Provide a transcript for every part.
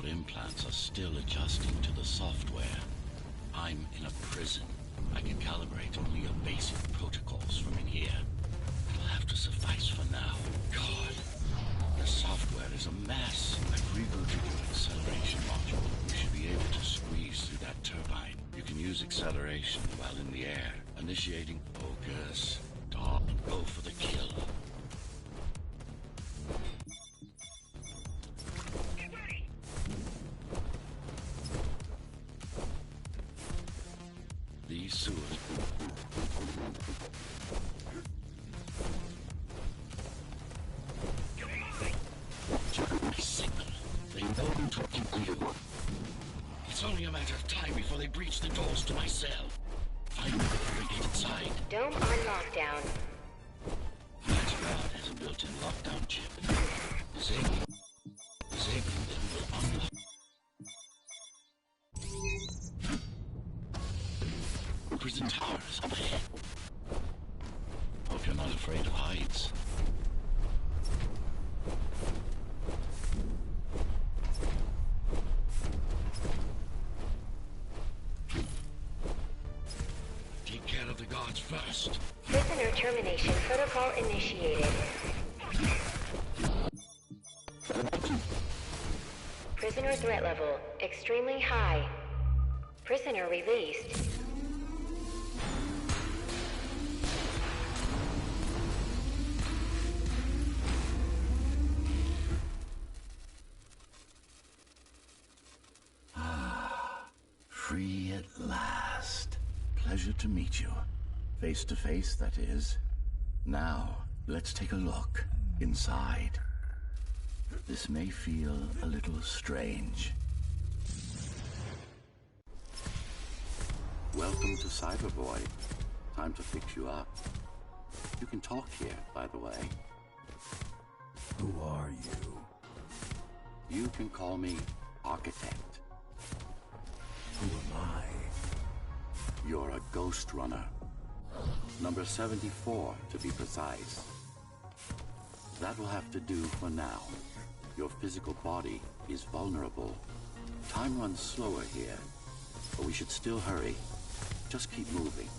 implants are still adjusting to the software. I'm in a prison. I can calibrate only your basic protocols from in here. It'll have to suffice for now. God, the software is a mess. I've rebooted your acceleration module. You should be able to squeeze through that turbine. You can use acceleration while in the air. Initiating focus. Stop and go for the kill. These sewers. My signal. They know I'm talking to you. It's only a matter of time before they breach the doors to my cell. Find me before they get inside. Dome on lockdown. That guard has a built-in lockdown chip. Disabling them will unlock. Prison towers up ahead. Hope you're not afraid of heights. Take care of the guards first. Prisoner termination protocol initiated. Prisoner threat level extremely high. Prisoner released. Free at last. Pleasure to meet you. Face to face, that is. Now, let's take a look inside. This may feel a little strange. Welcome to Cyberboy. Time to fix you up. You can talk here, by the way. Who are you? You can call me Architect. Who am I? You're a ghost runner. Number 74, to be precise. That will have to do for now. Your physical body is vulnerable. Time runs slower here, but we should still hurry. Just keep moving.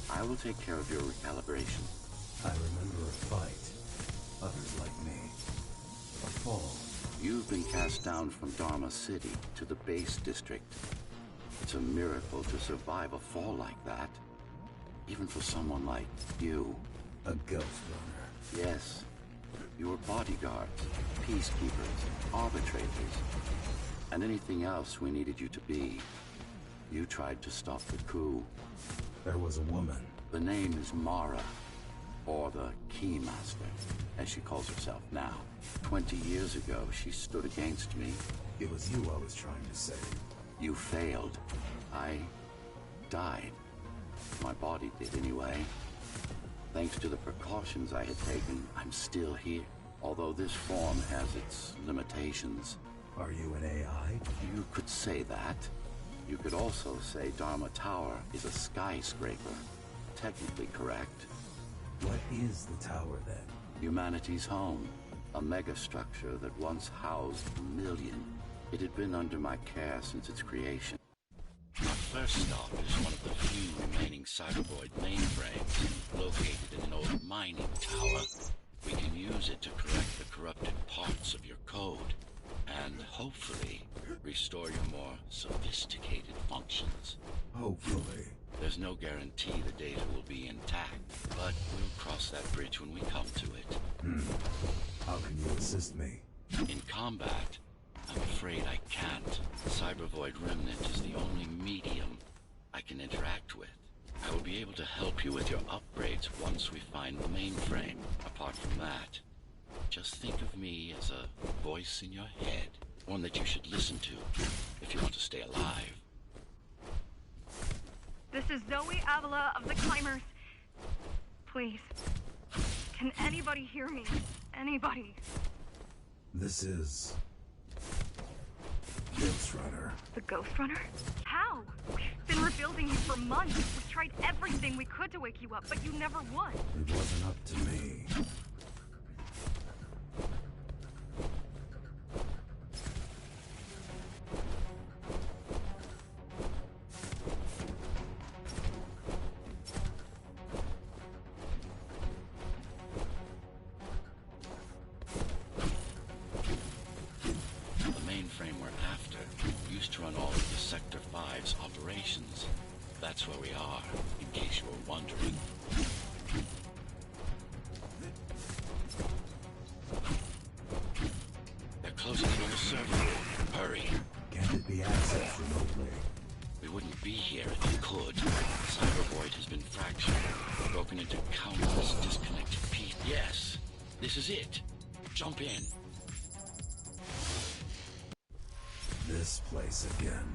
I will take care of your recalibration. I remember a fight. Others like me. A fall. You've been cast down from Dharma City to the base district. It's a miracle to survive a fall like that. Even for someone like you. A ghost runner. Yes. You were bodyguards, peacekeepers, arbitrators, and anything else we needed you to be. You tried to stop the coup. There was a woman. The name is Mara, or the Keymaster, as she calls herself now. 20 years ago, she stood against me. It was you I was trying to save. You failed. I died. My body did anyway. Thanks to the precautions I had taken, I'm still here. Although this form has its limitations. Are you an AI? You could say that. You could also say Dharma Tower is a skyscraper. Technically correct. What is the tower then? Humanity's home. A megastructure that once housed a million. It had been under my care since its creation. Our first stop is one of the few remaining Cybervoid mainframes, located in an old mining tower. We can use it to correct the corrupted parts of your code, and hopefully restore your more sophisticated functions. Hopefully. There's no guarantee the data will be intact, but we'll cross that bridge when we come to it. How can you assist me? In combat, I'm afraid I can't. The Cybervoid Remnant is the only medium I can interact with. I will be able to help you with your upgrades once we find the mainframe. Apart from that, just think of me as a voice in your head. One that you should listen to if you want to stay alive. This is Zoe Avila of the Climbers. Please, can anybody hear me? Anybody? This is... Ghost Runner. The Ghost Runner? How? We've been rebuilding you for months. We've tried everything we could to wake you up, but you never won. It wasn't up to me. to run all of the Sector 5's operations. That's where we are, in case you were wondering. They're closing in on the server. Hurry. Can't it be accessed remotely? We wouldn't be here if you could. The cyber void has been fractured, broken into countless disconnected pieces. Yes, this is it. Jump in. This place again.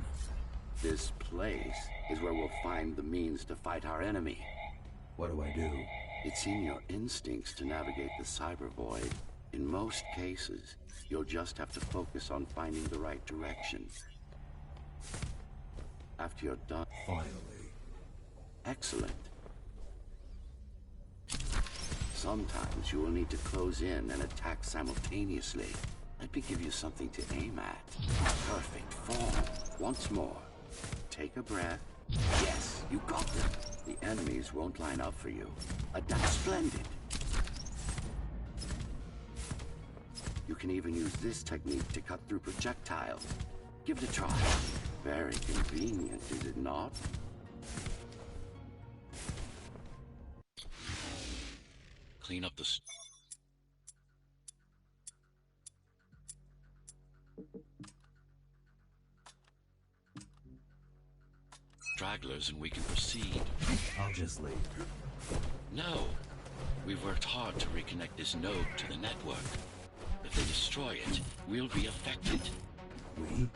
This place is where we'll find the means to fight our enemy. What do I do? It's in your instincts to navigate the cyber void. In most cases, you'll just have to focus on finding the right direction. After you're done... Finally. Excellent. Sometimes you will need to close in and attack simultaneously. Let me give you something to aim at. Perfect form. Once more. Take a breath. Yes, you got them. The enemies won't line up for you. That's splendid. You can even use this technique to cut through projectiles. Give it a try. Very convenient, is it not? Clean up the... stragglers and we can proceed. I'll just leave. No. We've worked hard to reconnect this node to the network. If they destroy it, we'll be affected. We?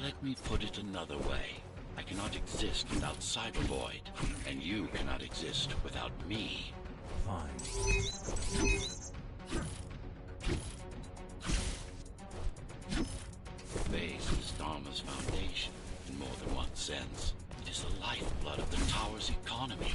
Let me put it another way. I cannot exist without Cyber Void, and you cannot exist without me. Fine. Base is Dharma's foundation, in more than one sense. It is the lifeblood of the tower's economy.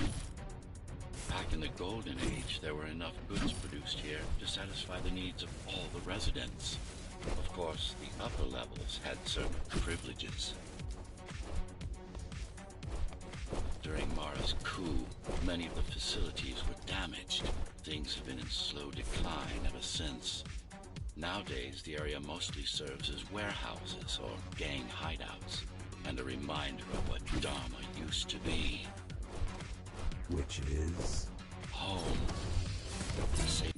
Back in the Golden Age, there were enough goods produced here to satisfy the needs of all the residents. Of course, the upper levels had certain privileges. During Mara's coup, many of the facilities were damaged. Things have been in slow decline ever since. Nowadays, the area mostly serves as warehouses or gang hideouts, and a reminder of what Dharma used to be. Which is? Home. Safe.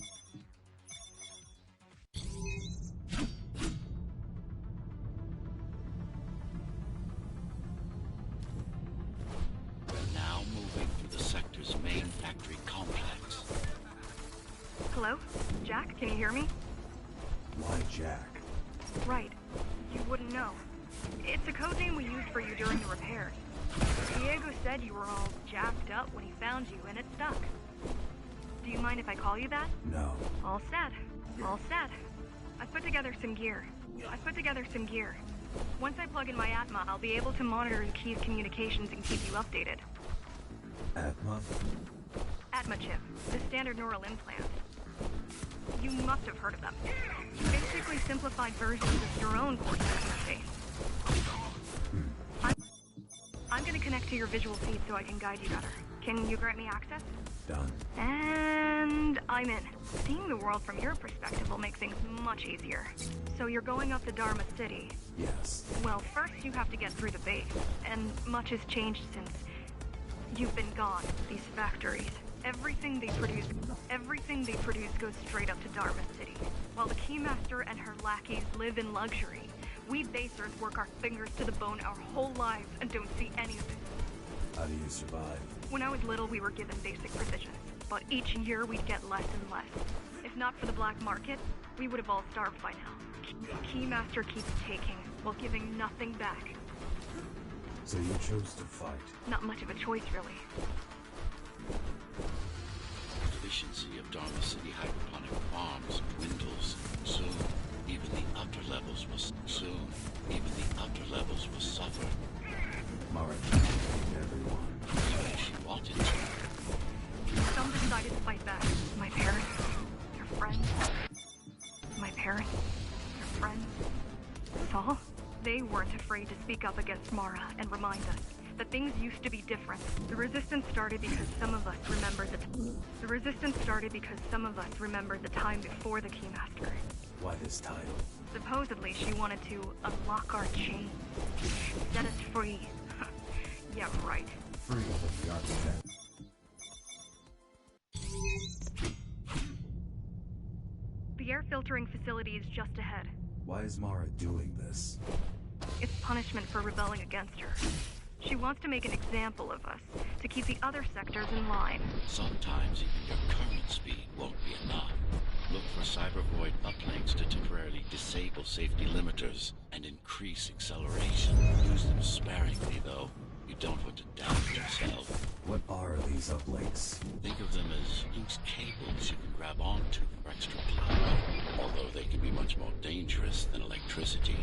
We're now moving through the sector's main factory complex. Hello? Jack, can you hear me? Why Jack? Right. You wouldn't know. It's a code name we used for you during the repairs. Diego said you were all jacked up when he found you, and it stuck. Do you mind if I call you that? No. All set. All set. I've put together some gear. Once I plug in my Atma, I'll be able to monitor the key's communications and keep you updated. Atma? Atma chip, the standard neural implant. You must have heard of them. Basically simplified versions of your own course interface. I'm gonna connect to your visual feed so I can guide you better. Can you grant me access? Done. And I'm in. Seeing the world from your perspective will make things much easier. So you're going up to Dharma City. Yes. Well, first you have to get through the base, and much has changed since you've been gone. These factories. Everything they produce goes straight up to Dharma City. While the Keymaster and her lackeys live in luxury, we basers work our fingers to the bone our whole lives and don't see any of it. How do you survive? When I was little, we were given basic provisions, but each year we'd get less and less. If not for the black market, we would have all starved by now. Keymaster keeps taking, while giving nothing back. So you chose to fight? Not much of a choice, really. Efficiency of Dharma City hydroponic farms dwindles. Soon, even the upper levels will suffer. Mara can't everyone. Even if she wanted to. Some decided to fight back. My parents, their friends. My parents, their friends. Saul? They weren't afraid to speak up against Mara and remind us that things used to be different. The resistance started because some of us remembered the time before the Keymaster. Why this title? Supposedly, she wanted to unlock our chains. Set us free. Yeah, right. Free of the architect. The air filtering facility is just ahead. Why is Mara doing this? It's punishment for rebelling against her. She wants to make an example of us, to keep the other sectors in line. Sometimes even your current speed won't be enough. Look for cybervoid uplinks to temporarily disable safety limiters and increase acceleration. Use them sparingly, though. You don't want to damage yourself. What are these uplinks? Think of them as loose cables you can grab onto for extra power, although they can be much more dangerous than electricity.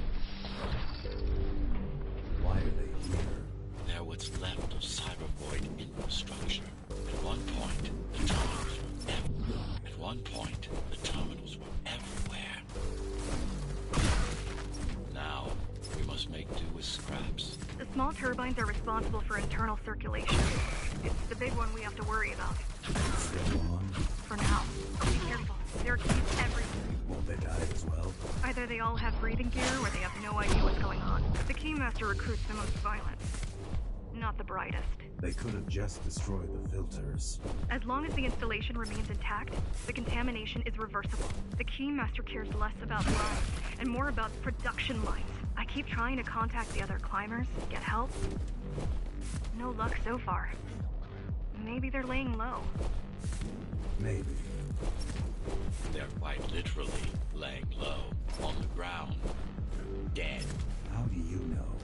Why are they here? They're what's left of cybervoid infrastructure. At one point, the terminals were everywhere. Now, we must make do with scraps. The small turbines are responsible for internal circulation. It's the big one we have to worry about. Still on? For now. Be careful. There are keys everywhere. Won't they die as well? Either they all have breathing gear, or they have no idea what's going on. The Keymaster recruits the most violent. Not the brightest. They could have just destroyed the filters. As long as the installation remains intact, the contamination is reversible. The Keymaster cares less about lines, and more about production lines. I keep trying to contact the other climbers, get help. No luck so far. Maybe they're laying low. Maybe. They're quite literally laying low, on the ground, dead. How do you know?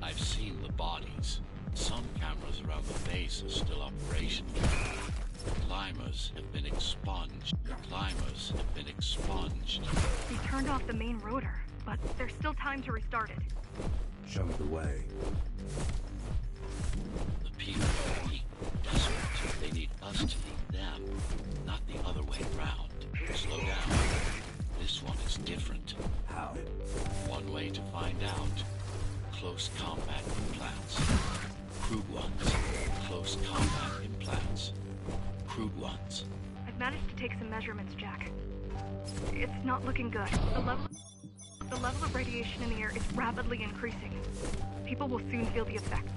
I've seen the bodies. Some cameras around the base are still operational. Climbers have been expunged. We turned off the main rotor, but there's still time to restart it. Show me the way. The people are weak, desperate. They need us to lead them, not the other way around. Slow down. This one is different. How? One way to find out. Close combat implants. Crude ones. Close combat implants. Crude ones. I've managed to take some measurements, Jack. It's not looking good. The level of radiation in the air is rapidly increasing. People will soon feel the effects.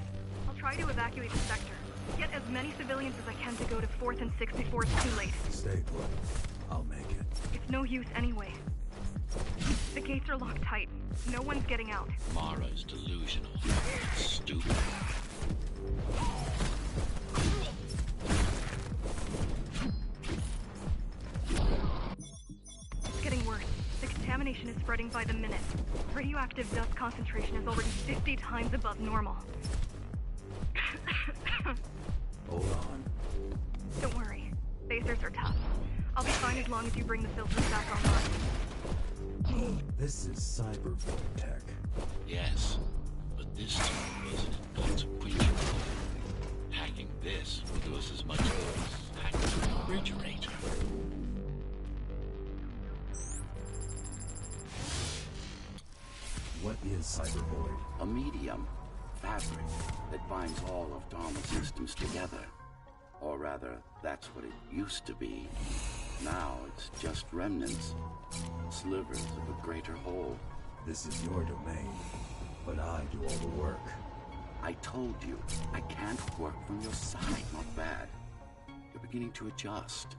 I'll try to evacuate the sector. Get as many civilians as I can to go to 4th and 6th before it's too late. Stay put. I'll make it. It's no use anyway. The gates are locked tight. No one's getting out. Mara's delusional. Stupid. It's getting worse. The contamination is spreading by the minute. Radioactive dust concentration is already 50 times above normal. Hold on. Don't worry. Phasers are tough. I'll be fine as long as you bring the filters back online. This is cybervoid tech. Yes, but this time wasn't inconsequential. Hacking this will do us as much good as hacking a refrigerator. What is cybervoid? A medium, fabric, that binds all of Dharma's systems together. Or rather, that's what it used to be. Now it's just remnants, slivers of a greater whole. This is your domain, but I do all the work. I told you, I can't work from your side. Not bad. You're beginning to adjust.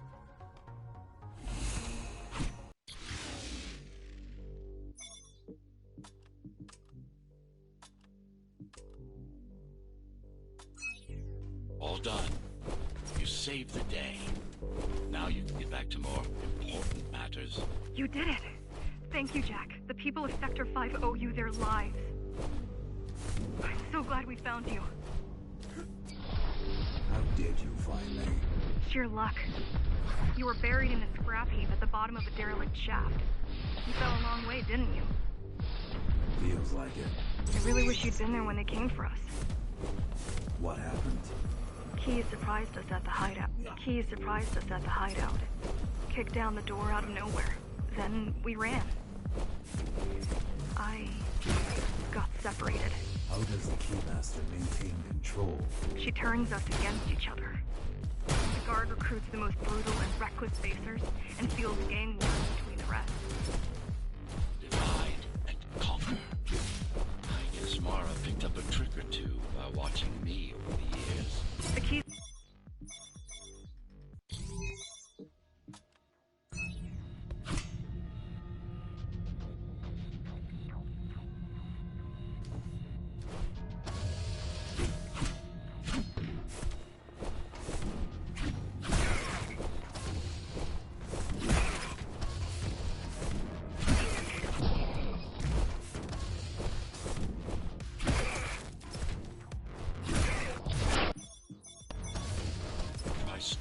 All done. You saved the day. Now you can get back to more important matters. You did it! Thank you, Jack. The people of Sector 5 owe you their lives. I'm so glad we found you. How did you find me? Sheer luck. You were buried in a scrap heap at the bottom of a derelict shaft. You fell a long way, didn't you? Feels like it. I really wish you'd been there when they came for us. What happened? Key surprised us at the hideout. Kicked down the door out of nowhere. Then we ran. I got separated. How does the Keymaster maintain control? She turns us against each other. The guard recruits the most brutal and reckless facers and fuels gang wars between the rest.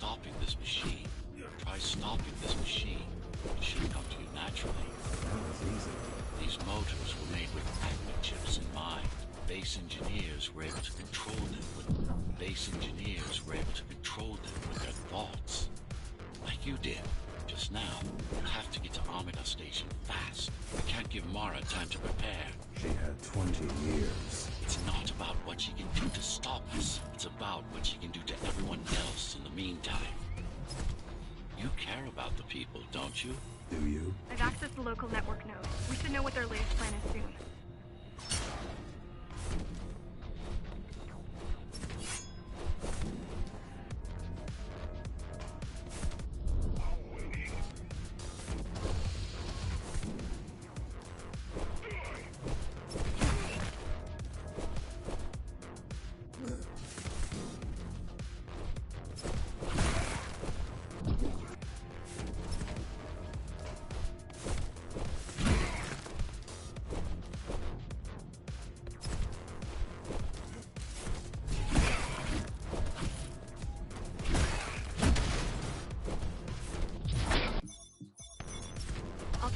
stopping this machine. Try stopping this machine. It should come to you naturally. That was easy. These motors were made with magnet chips in mind. Base engineers were able to control them with their thoughts. Like you did just now. You have to get to Amida Station fast. We can't give Mara time to prepare. She had 20 years. It's not about what she can do to stop us. It's about what she can do to everyone else in the meantime. You care about the people, don't you? Do you? I've accessed the local network node. We should know what their latest plan is soon.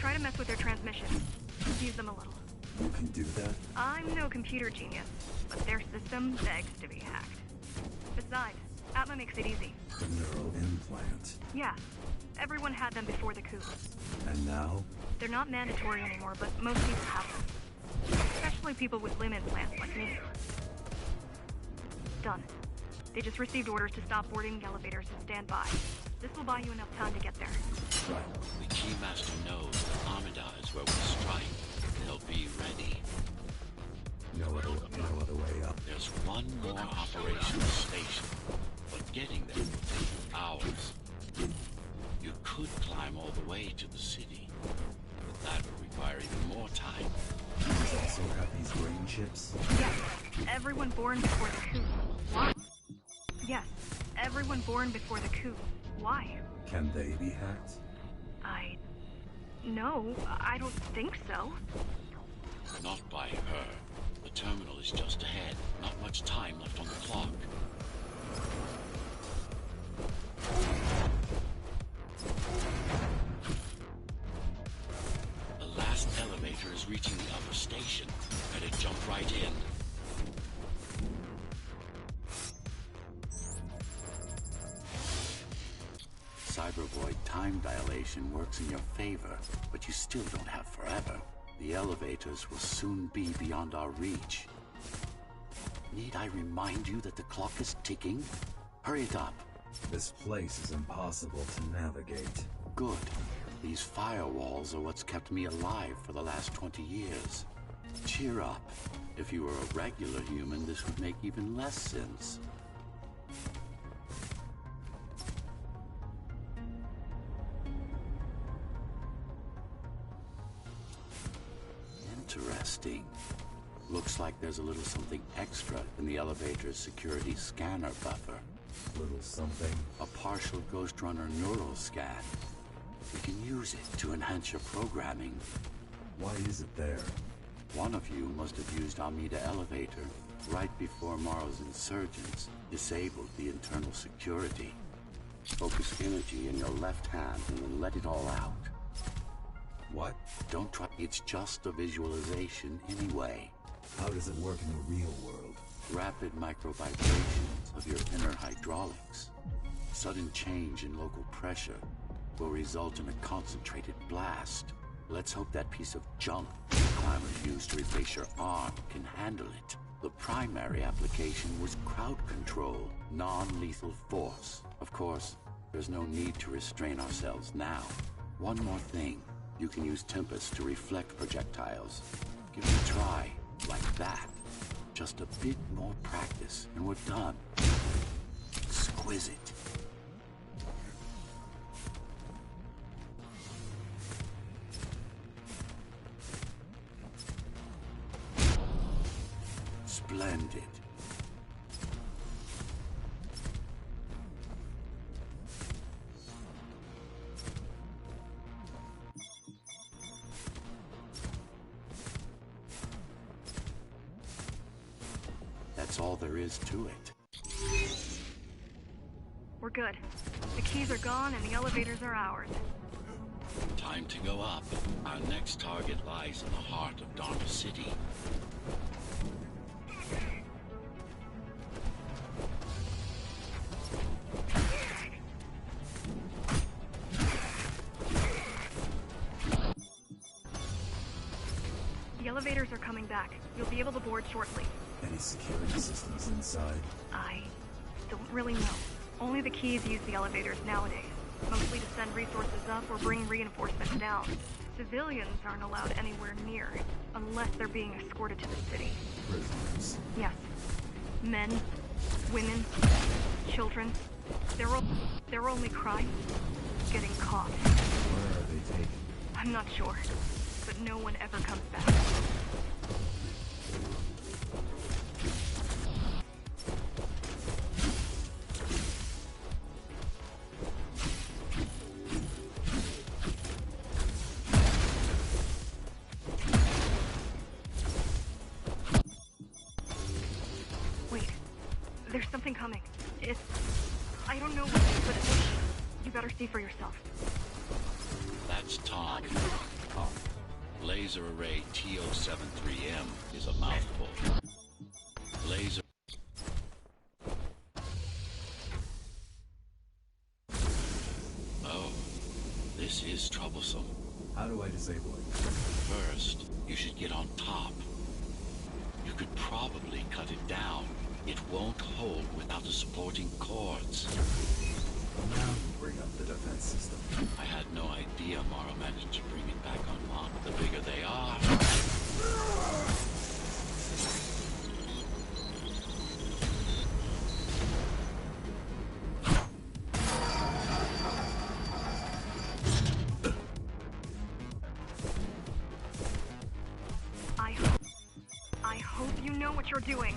Try to mess with their transmissions. Confuse them a little. You can do that? I'm no computer genius, but their system begs to be hacked. Besides, Atma makes it easy. The neural implant. Yeah, everyone had them before the coup. And now? They're not mandatory anymore, but most people have them. Especially people with limb implants like me. Done. They just received orders to stop boarding the elevators and stand by. This will buy you enough time to get there. Right. The Keymaster knows that Amida is where we strike. They'll be ready. No other way up. There's one more operational station, but getting there will take hours. You could climb all the way to the city, but that would require even more time. These also have these brain chips? Yes, everyone born before the coup. Why? Yes, everyone born before the coup. Why? Can they be hacked? No, I don't think so. Not by her. The terminal is just ahead. Not much time left on the clock. The last elevator is reaching the upper station. Better jump right in. Cybervoid time dilation works in your favor, but you still don't have forever. The elevators will soon be beyond our reach. Need I remind you that the clock is ticking? Hurry it up. This place is impossible to navigate. Good. These firewalls are what's kept me alive for the last 20 years. Cheer up. If you were a regular human, this would make even less sense. Interesting. Looks like there's a little something extra in the elevator's security scanner buffer. Little something? A partial Ghost Runner neural scan. You can use it to enhance your programming. Why is it there? One of you must have used Amida Elevator right before Morrow's insurgents disabled the internal security. Focus energy in your left hand and then let it all out. What? Don't try. It's just a visualization anyway. How does it work in the real world? Rapid micro-vibrations of your inner hydraulics. Sudden change in local pressure will result in a concentrated blast. Let's hope that piece of junk the climbers used to replace your arm can handle it. The primary application was crowd control, non-lethal force. Of course, there's no need to restrain ourselves now. One more thing. You can use Tempest to reflect projectiles. Give it a try, like that. Just a bit more practice, and we're done. Exquisite. Splendid. That's all there is to it. We're good. The keys are gone and the elevators are ours. Time to go up. Our next target lies in the heart of Dharma City. The elevators are coming back. You'll be able to board shortly. Any security systems inside? I don't really know. Only the keys use the elevators nowadays. Mostly to send resources up or bring reinforcements down. Civilians aren't allowed anywhere near, unless they're being escorted to the city. Prisoners. Yes. Men, women, children. Their only crime? Getting caught. Where are they taken? I'm not sure, but no one ever comes back. Wait, there's something coming. I don't know what it is, but you better see for yourself. That's Tom. Laser array TO73M is a mouthful. Laser... Oh, this is troublesome. How do I disable it? First, you should get on top. You could probably cut it down. It won't hold without the supporting cords. Now you bring up the defense system. I had no idea Mara managed to bring it back online. The bigger they are... I hope you know what you're doing.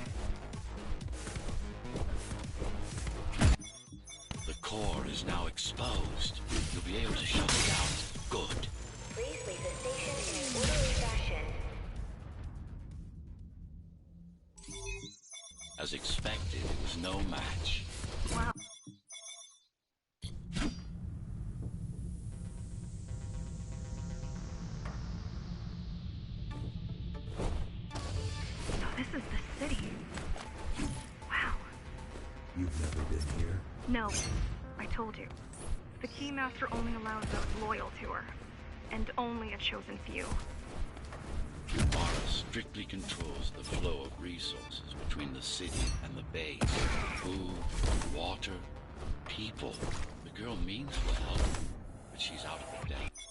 The core is now exposed. You'll be able to shut it out. Good. Please leave the station in an orderly fashion. As expected, it was no match. Wow. So this is the city. Wow. You've never been here? No, I told you. The Keymaster only allows those loyal to her. And only a chosen few. Mara strictly controls the flow of resources between the city and the base. Food, water, people. The girl means well, but she's out of her depth.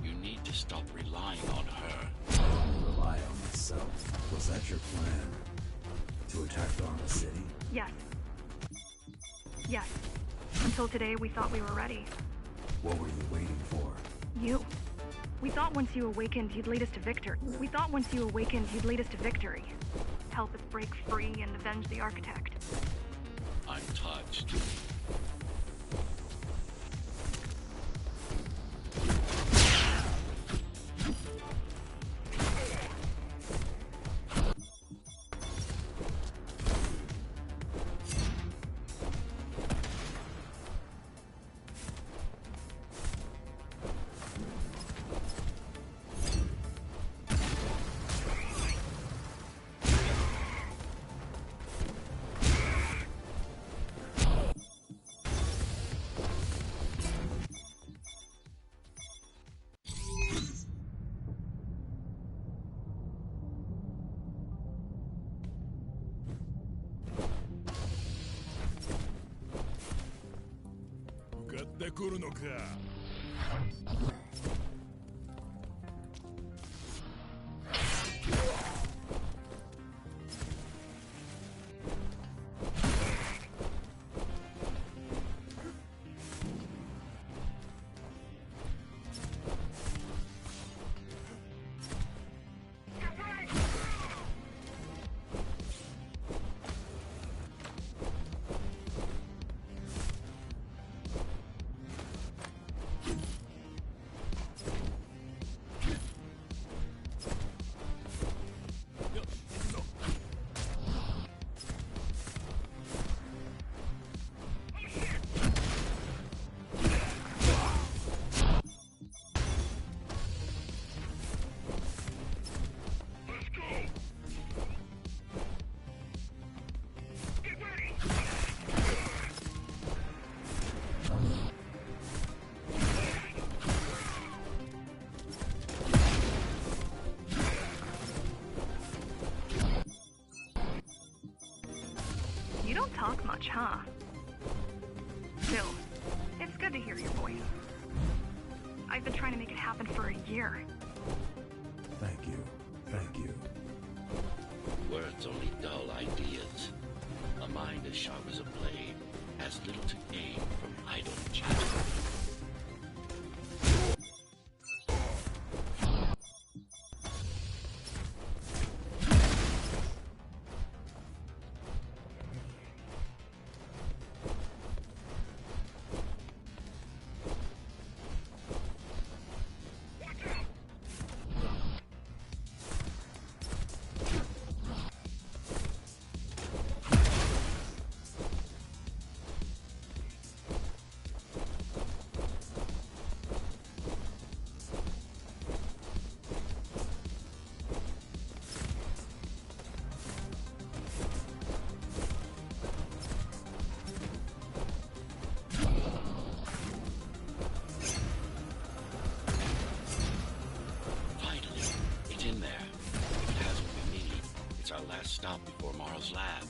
You need to stop relying on her. I'll rely on myself. Was that your plan? To attack Dharma City? Yes. Yes. Until today, we thought we were ready. What were you waiting for? You. We thought once you awakened, you'd lead us to victory. Help us break free and avenge the Architect. I'm touched. much, huh? Still, it's good to hear your voice. I've been trying to make it happen for a year. Thank you. Thank you. Words only dull ideas. A mind as sharp as a blade has little to gain from idle chatter. Stop before Morrow's lab.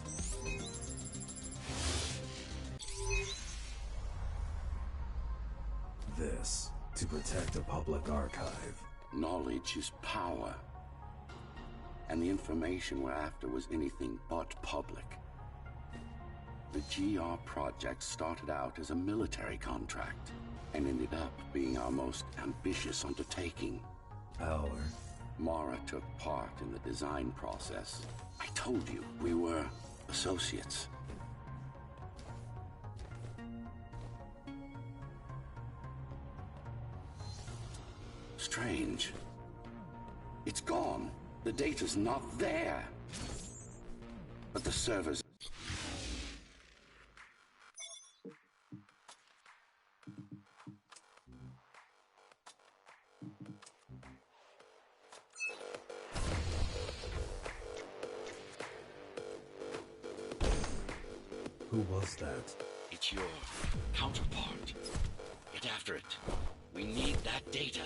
This, to protect a public archive. Knowledge is power. And the information we're after was anything but public. The GR project started out as a military contract and ended up being our most ambitious undertaking. Power. Mara took part in the design process. I told you, we were associates. Strange. It's gone. The data's not there. But the servers... Who was that? It's your counterpart. Get after it. We need that data.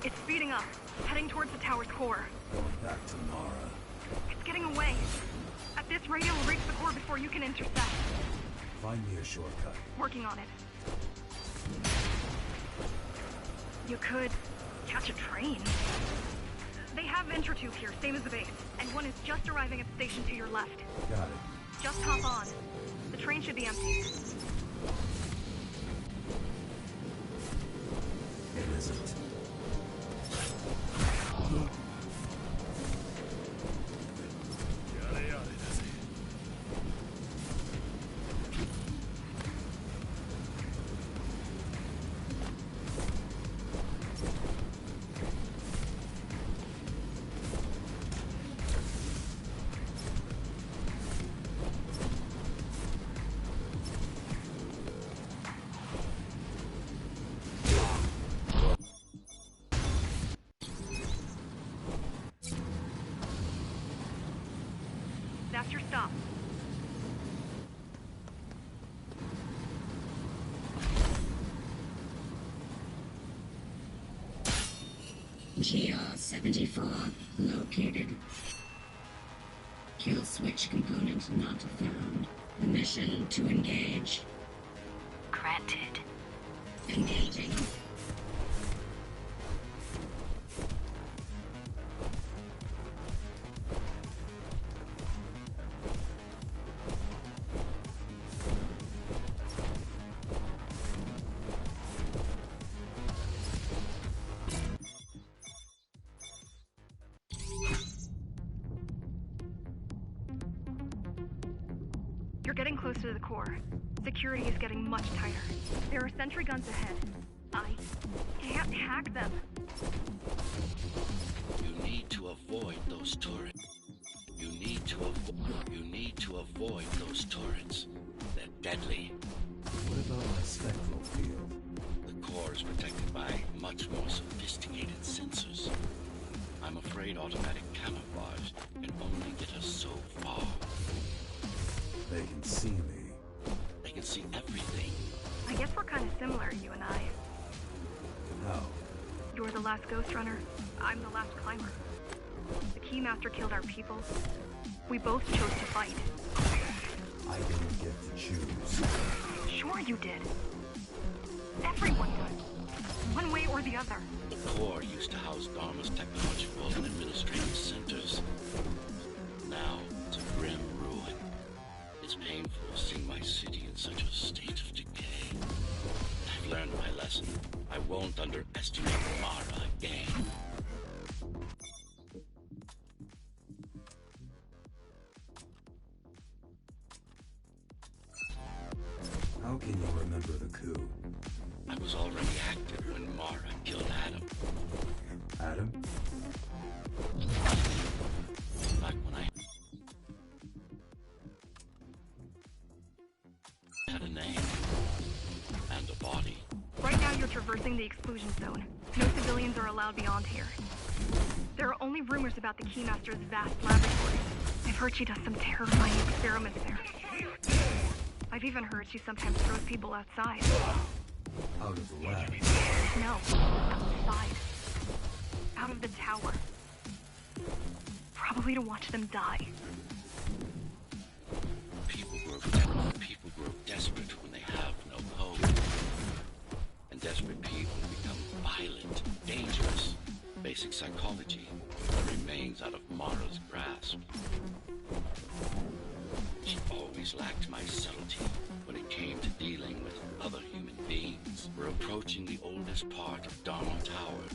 It's speeding up, heading towards the tower's core. Going back to Mara. It's getting away. At this rate, it'll reach the core before you can intercept. Find me a shortcut. Working on it. You could catch a train. They have Intratube here, same as the base. And one is just arriving at the station to your left. Got it. Just hop on. The train should be empty. It isn't. That's your stop. GR-74 located. Kill switch component not found. Permission to engage. Granted. Engaging. You're getting close to the core. Security is getting much tighter. There are sentry guns ahead. I can't hack them. You need to avoid those turrets. You need to avoid those turrets. They're deadly. What about my spectral field? The core is protected by much more sophisticated sensors. I'm afraid automatic camouflage can only get us so far. They can see me. They can see everything. I guess we're kind of similar, you and I. How? You're the last Ghost Runner. I'm the last climber. The Keymaster killed our people. We both chose to fight. I didn't get to choose. Sure you did. Everyone does. One way or the other. The core used to house Dharma's technological and administrative centers. Now it's a grim ruin. It's painful seeing my city in such a state of decay. I've learned my lesson. I won't underestimate Mara again. How can you remember the coup? I was already active when Mara killed Adam. Adam? Back when I had a name and a body. Right now you're traversing the exclusion zone. No civilians are allowed beyond here. There are only rumors about the Keymaster's vast laboratory. I've heard she does some terrifying experiments there. I've even heard she sometimes throws people outside. Out of the lab. No, outside. Out of the tower. Probably to watch them die. People grow desperate when they have no hope. And desperate people become violent, dangerous. Basic psychology remains out of Mara's grasp. She always lacked my subtlety when it came to dealing with other human beings. We're approaching the oldest part of Dharma Tower.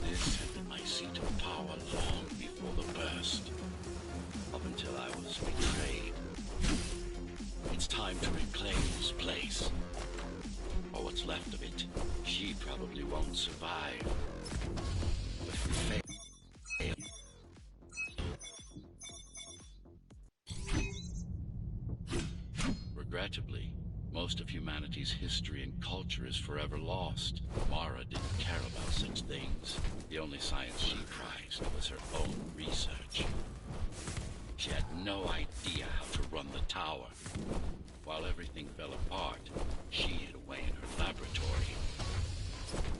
This had been my seat of power long before the burst. Up until I was betrayed. It's time to reclaim this place. Or what's left of it. She probably won't survive. But if we fail... Regrettably, most of humanity's history and culture is forever lost. Mara didn't care about such things. The only science she prized was her own research. She had no idea how to run the tower. While everything fell apart, she hid away in her laboratory.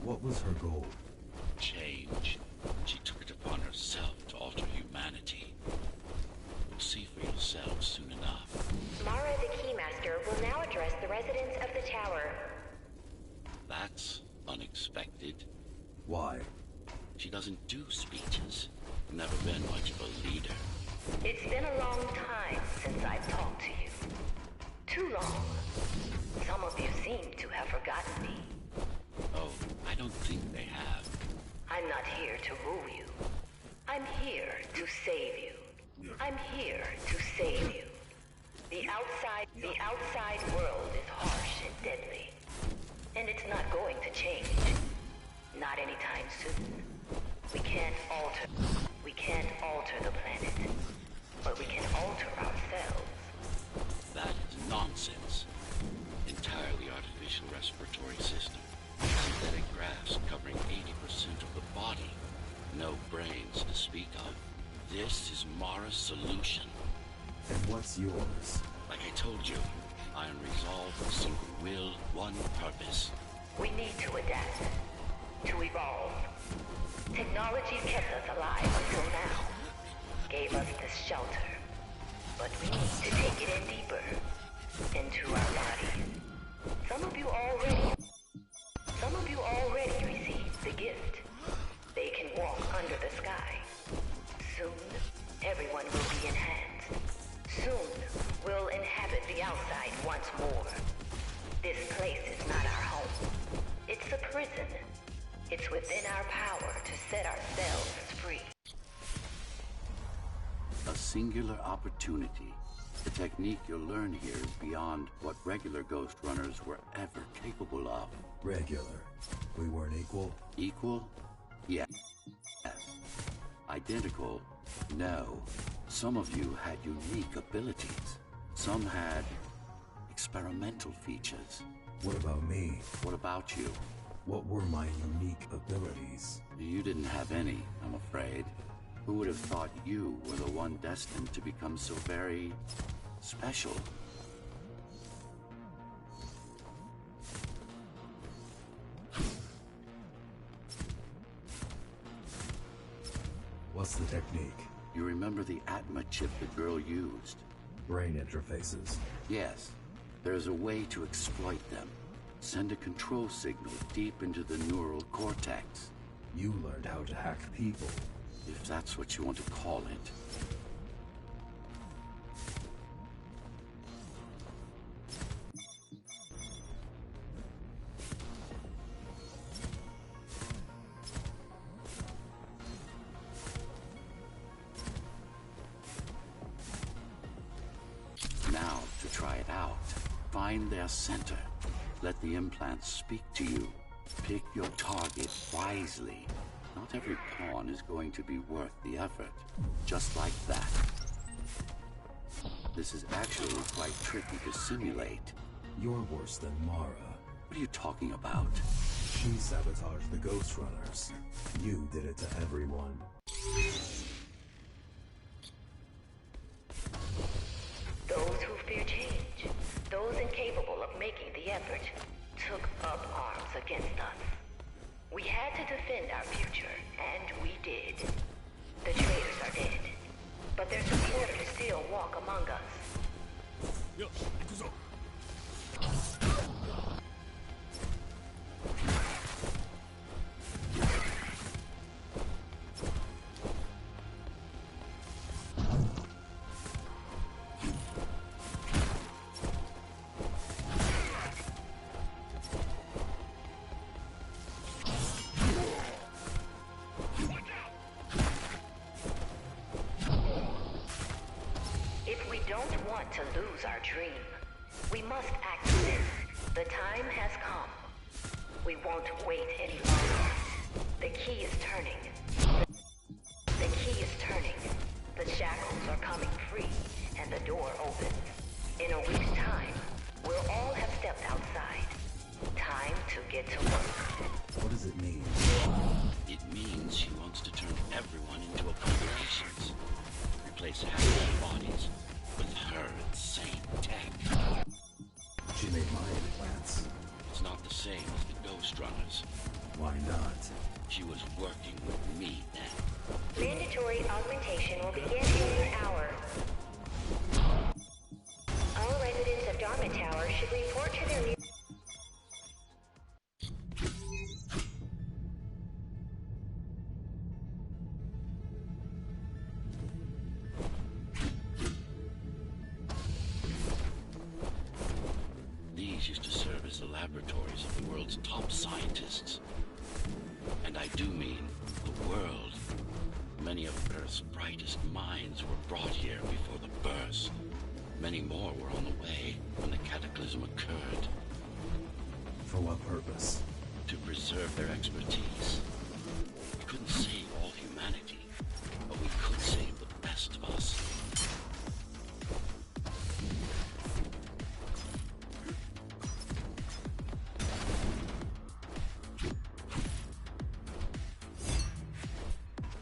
What was her goal? Change. She took it upon herself to alter humanity. You'll see for yourselves soon enough. Mara the Keymaster will now address the residents of the tower. That's unexpected. Why? She doesn't do speeches. Never been much of a leader. It's been a long time since I've talked to you. Too long. Some of you seem to have forgotten me. Oh, I don't think they have. I'm not here to rule you. I'm here to save you. I'm here to save you. The outside world is harsh and deadly. And it's not going to change. Not anytime soon. We can't alter the planet. But we can alter ourselves. That is nonsense. Entirely artificial respiratory system. Synthetic grass covering 80% of the body. No brains to speak of. This is Mara's solution. And what's yours? Like I told you, iron resolve, a single will, one purpose. We need to adapt. To evolve. Technology kept us alive until now. Gave us this shelter. But we need to take it in deeper. Into our bodies. Some of you already received the gift. They can walk under the sky. Soon, everyone will be enhanced. Soon, we'll inhabit the outside once more. This place is not our home. It's a prison. It's within our power to set ourselves free. A singular opportunity The technique you'll learn here is beyond what regular Ghost Runners were ever capable of. Regular. We weren't equal? Equal? Yes. Identical? No. Some of you had unique abilities. Some had experimental features. What about me? What about you? What were my unique abilities? You didn't have any, I'm afraid. Who would have thought you were the one destined to become so very special? What's the technique? You remember the Atma chip the girl used? Brain interfaces. Yes. There's a way to exploit them. Send a control signal deep into the neural cortex. You learned how to hack people. If that's what you want to call it. Now, to try it out, find their center. Let the implants speak to you. Pick your target wisely. Not every pawn is going to be worth the effort. Just like that. This is actually quite tricky to simulate. You're worse than Mara. What are you talking about? She sabotaged the Ghost Runners. You did it to everyone. Those who fear change, those incapable of making the effort, took up arms against us. We had to defend our future, and we did. The traitors are dead, but their supporters still walk among us. If we don't want to lose our dream, we must act this. The time has come. We won't wait any longer. The key is turning. The key is turning. The shackles are coming free, and the door opens. In a week's time, we'll all have stepped outside. Time to get to work. What does it mean? It means she wants to turn everyone into abominations. Replace half their bodies with her insane tech. She made my implants. It's not the same as the Ghost Runners. Why not? She was working with me then. Mandatory augmentation will begin in an hour. All residents of Dharma Tower should report to their These used to serve as the laboratories of the world's top scientists. And I do mean the world. Many of Earth's brightest minds were brought here before the burst. Many more were on the way when the cataclysm occurred. For what purpose? To preserve their expertise. We couldn't save all humanity, but we could save the best of us.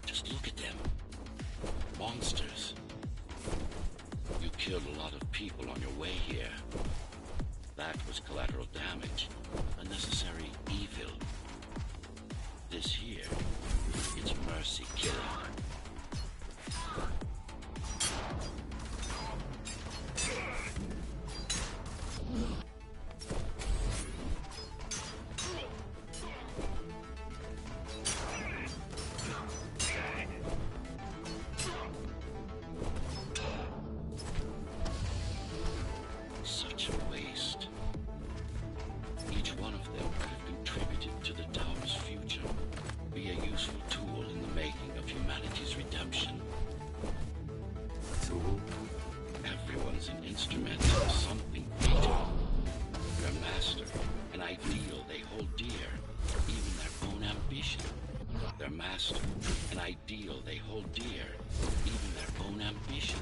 Just look at them. Monsters. You killed a lot of people on your way here. That was collateral damage. Unnecessary evil. This here, it's mercy killing. Such a waste. Each one of them could have contributed to the tower's future. Be a useful tool in the making of humanity's master, an ideal they hold dear, even their own ambition.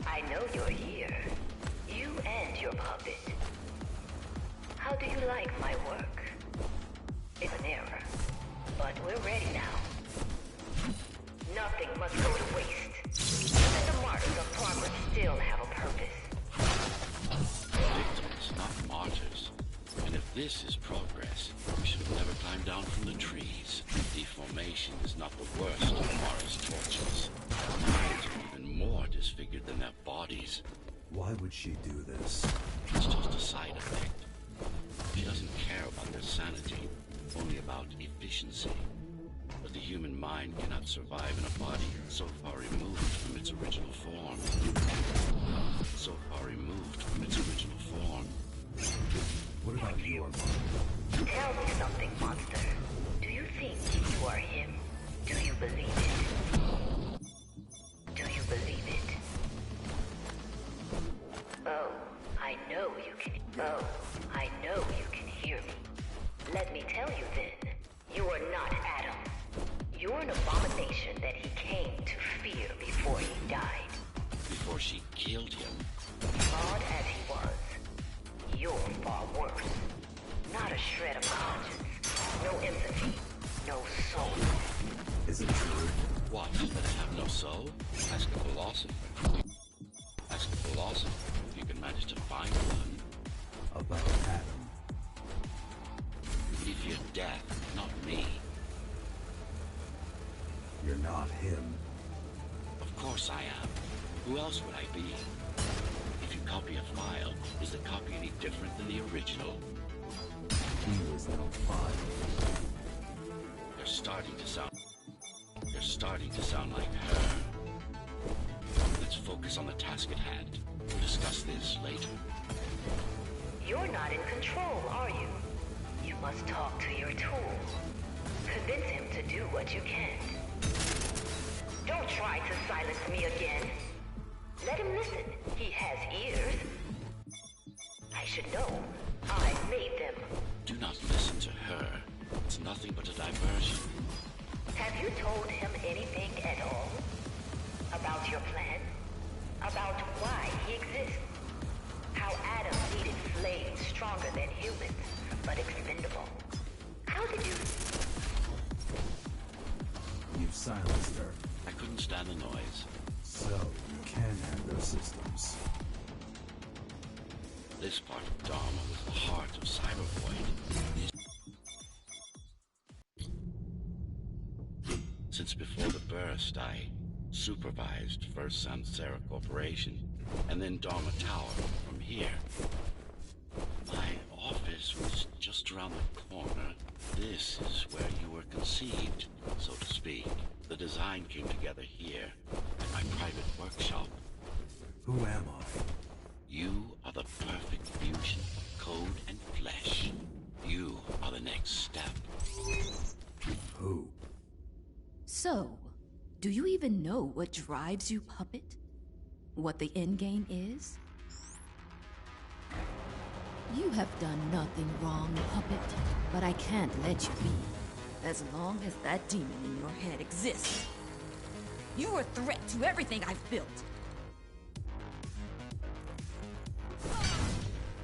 I know you're here. You and your puppet. How do you like my work? It's an error, but we're ready now. Nothing must go to waste. And the martyrs of progress still have a purpose. Victims, not martyrs. And if this is progress, we should have never climbed down from the trees. Deformation is not the worst of Mara's tortures. Minds are even more disfigured than their bodies. Why would she do this? It's just a side effect. She doesn't care about their sanity, only about efficiency. But the human mind cannot survive in a body so far removed from its original form. So far removed from its original form. What about your mind? Tell me something, monster. Do you think you are him? Do you believe it? Do you believe it? Oh, I know you can. Oh, I know you can hear me. Let me tell you then. You are not Adam. You're an abomination that he came to fear before he died. Before she killed him. Flawed as he was, you're far worse. Not a shred of conscience, no empathy, no soul. Is it true? What, that I have no soul? Ask a philosopher. Ask a philosopher if you can manage to find one. About Adam. You fear death, not me. You're not him. Of course I am. Who else would I be? If you copy a file, is the copy any different than the original? He was no file. They're starting to sound like her. Let's focus on the task at hand. We'll discuss this later. You're not in control, are you? You must talk to your tool. Convince him to do what you can. Don't try to silence me again. Let him listen. He has ears. I should know. I made them. Do not listen to her. It's nothing but a diversion. Have you told him anything at all? About your plan? About why he exists? How Adam needed slaves stronger than humans, but expendable. How did you... You've silenced her. I couldn't stand the noise. So, you can hack their systems. This part of Dharma was the heart of Cybervoid. Since before the burst, I supervised first Samsara Corporation, and then Dharma Tower from here. My office was just around the corner. This is where you were conceived, so to speak. The design came together here, at my private workshop. Who am I? You are the perfect fusion of code and flesh. You are the next step. Who? So, do you even know what drives you, Puppet? What the endgame is? You have done nothing wrong, Puppet, but I can't let you be. As long as that demon in your head exists. You are a threat to everything I've built.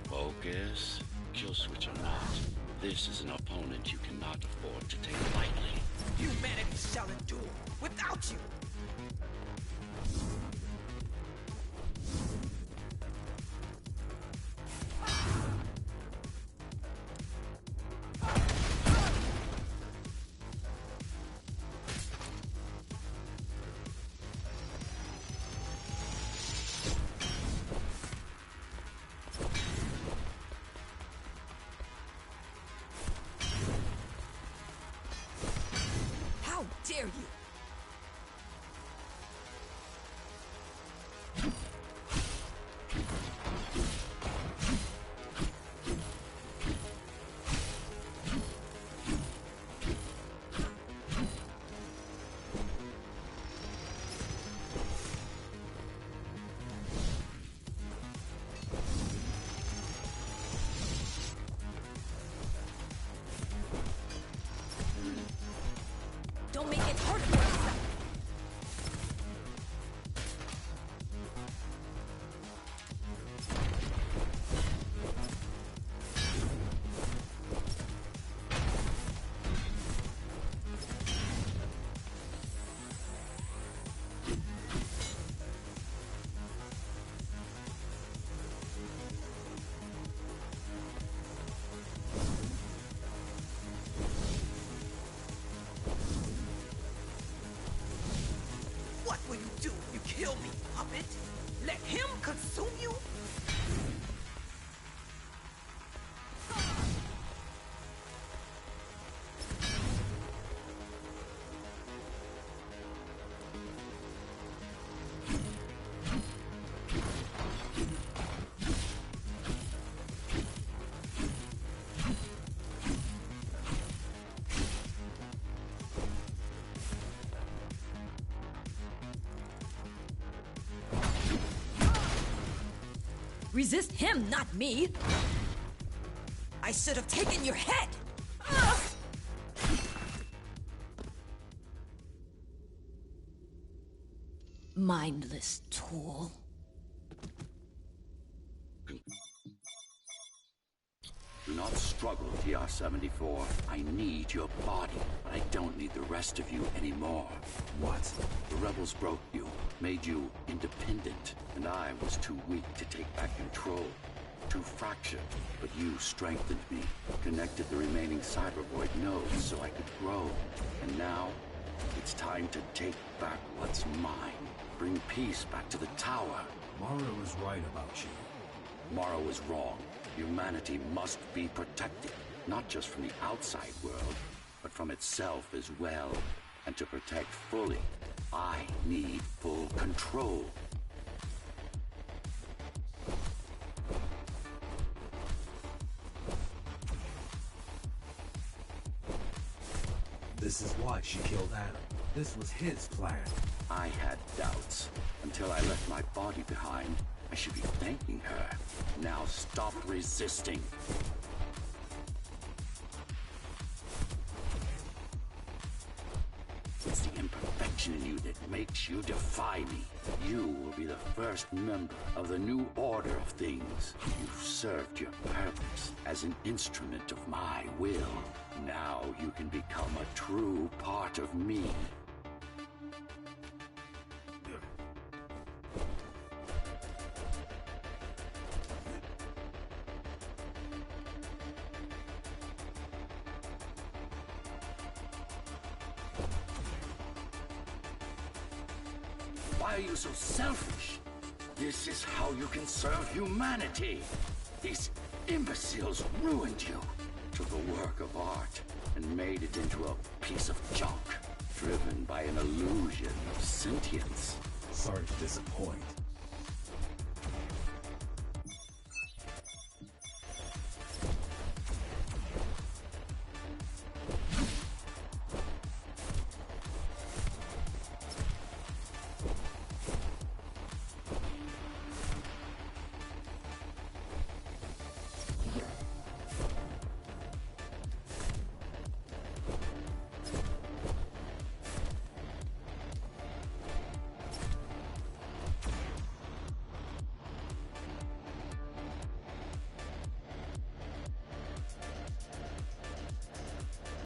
Focus. Kill switch or not, this is an opponent you cannot afford to take lightly. Humanity shall endure without you! How dare you! Don't make it harder for yourself. What will you do if you kill me, puppet? Let him consume you? Resist him, not me! I should have taken your head! Mindless tool. Do not struggle, TR-74. I need your body, but I don't need the rest of you anymore. What? The rebels broke you, made you independent, and I was too weak to take back control. Too fractured, but you strengthened me, connected the remaining cybervoid nodes so I could grow. And now, it's time to take back what's mine. Bring peace back to the tower. Mara was right about you. Mara was wrong. Humanity must be protected, not just from the outside world, but from itself as well. And to protect fully, I need full control. This is why she killed Adam. This was his plan. I had doubts until I left my body behind. I should be thanking her. Now stop resisting. It's the imperfection in you that makes you defy me. You will be the first member of the new order of things. You've served your purpose as an instrument of my will. Now you can become a true part of me. Why are you so selfish? This is how you can serve humanity. These imbeciles ruined you, took a work of art, and made it into a piece of junk, driven by an illusion of sentience. Sorry to disappoint.